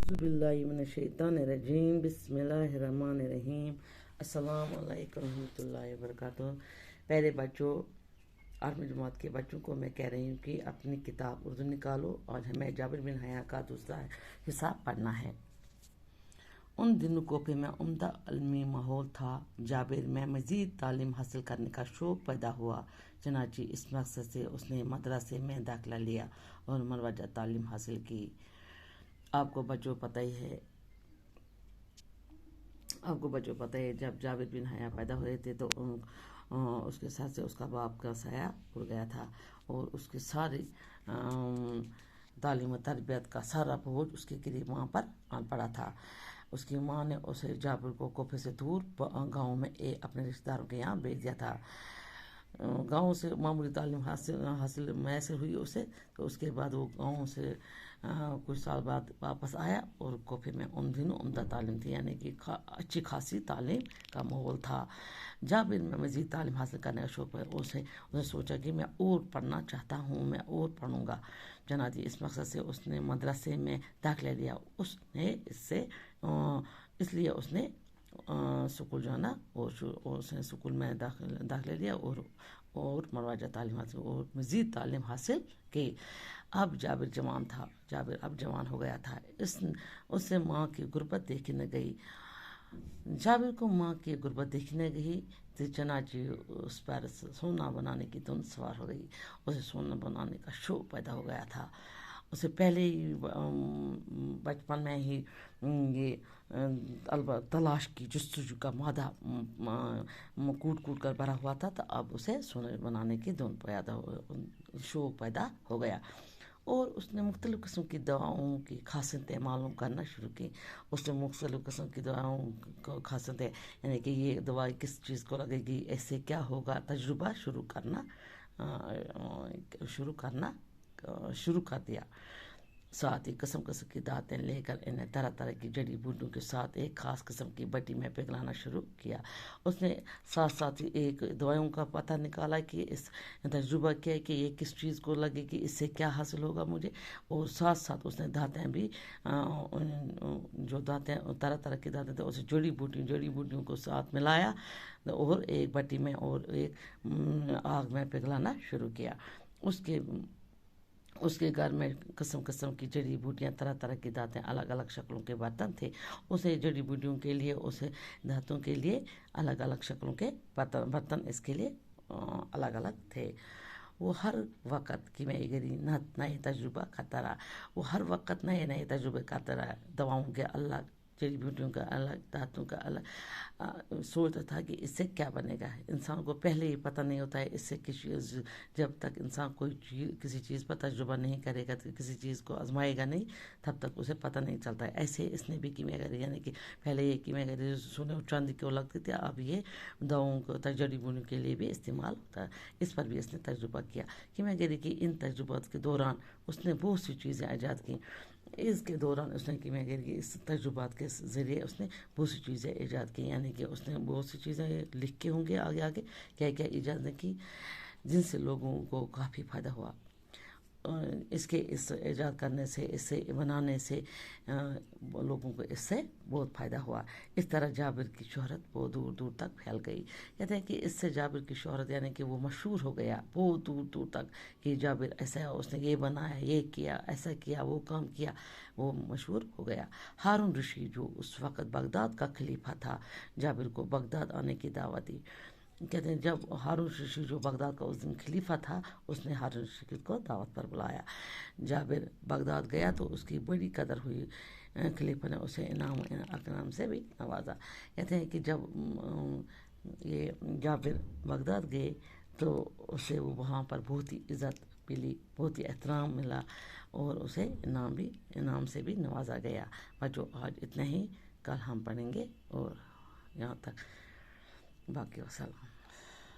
बिस्मिल्लाहिर्रहमानिर्रहीम बिस्मिल्लाहिर्रहमानिर्रहीम। अस्सलाम वालेकुम रहमतुल्लाहि व बरकातुहू। पहले बच्चों, 8वीं जमात के बच्चों को मैं कह रही हूँ कि अपनी किताब उर्दू निकालो और हमें जाबिर बिन हया का दूसरा हिस्सा पढ़ना है। उन दिनों कोफे में उम्दा इल्मी माहौल था। जाबिर में मज़ीद तालीम हासिल करने का शौक़ पैदा हुआ। चनाची इस मकसद से उसने मदरसे में दाखिला लिया और मुरवजा तालीम हासिल की। आपको बच्चों पता है जब जाबिर बिन हया पैदा हुए थे तो उसके साथ से उसका बाप का साया उड़ गया था और उसकी सारी तालीम तरबियत का सारा बोझ उसके गिरी माँ पर आ पड़ा था। उसकी माँ ने उसे जाबिर को कोफे से दूर गांव में अपने रिश्तेदारों के यहाँ भेज दिया था। गांव से मामूली तालीम हासिल मैसर हुई उसे, तो उसके बाद वो गांव से कुछ साल बाद वापस आया और कोफे में उन दिनों उम्दा तालीम थी, यानी कि अच्छी खासी तालीम का माहौल था। जाबिर में मज़ीद तालीम हासिल करने का शौक़ है। उसने सोचा कि मैं और पढ़ना चाहता हूँ, मैं और पढ़ूँगा। जनाजी इस मकसद से उसने मदरसे में दाखिला लिया। इसलिए उसने स्कूल जाना और उसने स्कूल में दाखिला लिया और मुरवजा तालीम हासिल और मज़ीद तालीम हासिल की। अब जाबिर जवान था, जाबिर अब जवान हो गया था। उससे माँ की गुर्बत देखने गई। जाबिर को माँ की गुर्बत देखने गई तो चनाची उस पर सोना बनाने की धुन सवार हो गई। उसे सोना बनाने का शौक़ पैदा हो गया था। उसे पहले ही बचपन में ही ये तलाश की जस्तजू का मादा कूट कर भरा हुआ था, तो अब उसे सोने बनाने की धुन शौक़ पैदा हो गया और उसने मुख्तलिफ़ किस्म की दवाओं की खासियतें मालूम करना शुरू की। उसने मुख्तलिफ़ किस्म की दवाओं को खासियतें, यानी कि ये दवाई किस चीज़ को लगेगी, ऐसे क्या होगा, तजुर्बा शुरू कर दिया। साथ ही किस्म की दातें लेकर इन्हें तरह तरह की जड़ी बूटियों के साथ एक ख़ास किस्म की बटी में पिघलाना शुरू किया। उसने साथ ही एक दवाइयों का पता निकाला कि इस तजुर्बा किया है कि ये किस चीज़ को लगेगी, इससे क्या हासिल होगा मुझे। और साथ उसने दातें भी जो दातें तरह तरह की दातें थे उसे जड़ी बूटियों को साथ मिलाया और एक बटी में और एक आग में पिघलाना शुरू किया। उसके घर में किस्म की जड़ी बूटियाँ, तरह तरह की दातें, अलग अलग शक्लों के बर्तन थे। उसे जड़ी बूटियों के लिए, उसे धातों के लिए अलग अलग शक्लों के बर्तन इसके लिए अलग अलग थे। वो हर वक्त की नए तजुर्बा करता रहा। वो हर वक्त नए तजुर्बे करता रहा। दवाओं के अलग, जड़ी बूटियों का अलग, धातुओं का अलग। सोचता था कि इससे क्या बनेगा। इंसान को पहले ही पता नहीं होता है इससे जब तक इंसान किसी चीज़ पर तजुर्बा नहीं करेगा, तो किसी चीज़ को आजमाएगा नहीं, तब तक उसे पता नहीं चलता है। ऐसे इसने भी कीमियागरी, यानी कि पहले ये कीमियागरी सोने और चांदी को लगती थी, अब ये दवाओं को जड़ी बूटियों के लिए भी इस्तेमाल होता है। इस पर भी इसने तजुर्बा किया। कीमियागरी की इन तजुर्बात के दौरान उसने बहुत सी चीज़ें ईजाद की। इसके दौरान उसने कीमियागरी की इस तजुर्बात के ज़रिए उसने बहुत सी चीज़ें ईजाद की, यानी कि उसने बहुत सी चीज़ें लिख के होंगे आगे क्या क्या ईजाद की, जिनसे लोगों को काफ़ी फ़ायदा हुआ। इस ईजाद करने से, इससे बनाने से लोगों को इससे बहुत फ़ायदा हुआ। इस तरह जाबिर की शोहरत बहुत दूर दूर तक फैल गई। कहते हैं कि इससे जाबिर की शोहरत, यानी कि वो मशहूर हो गया बहुत दूर दूर तक कि जाबिर ऐसा है, उसने ये बनाया, ये किया, ऐसा किया, वो काम किया, वो मशहूर हो गया। हारून रशीद जो उस वक़्त बगदाद का खलीफा था, जाबिर को बगदाद आने की दावत दी। कहते हैं जब हारून रशीद जो बगदाद का उस दिन खलीफा था, उसने हारून रशीद को दावत पर बुलाया। जाबिर बगदाद गया तो उसकी बड़ी कदर हुई। खलीफा ने उसे इनाम से भी नवाजा। कहते हैं कि जब ये जाबिर बगदाद गए तो उसे वो वहाँ पर बहुत ही इज़्ज़त मिली, बहुत ही एहतराम मिला और उसे इनाम से भी नवाजा गया। बच्चों, आज इतना ही, कल हम पढ़ेंगे और यहाँ तक। बाकी वसलाम।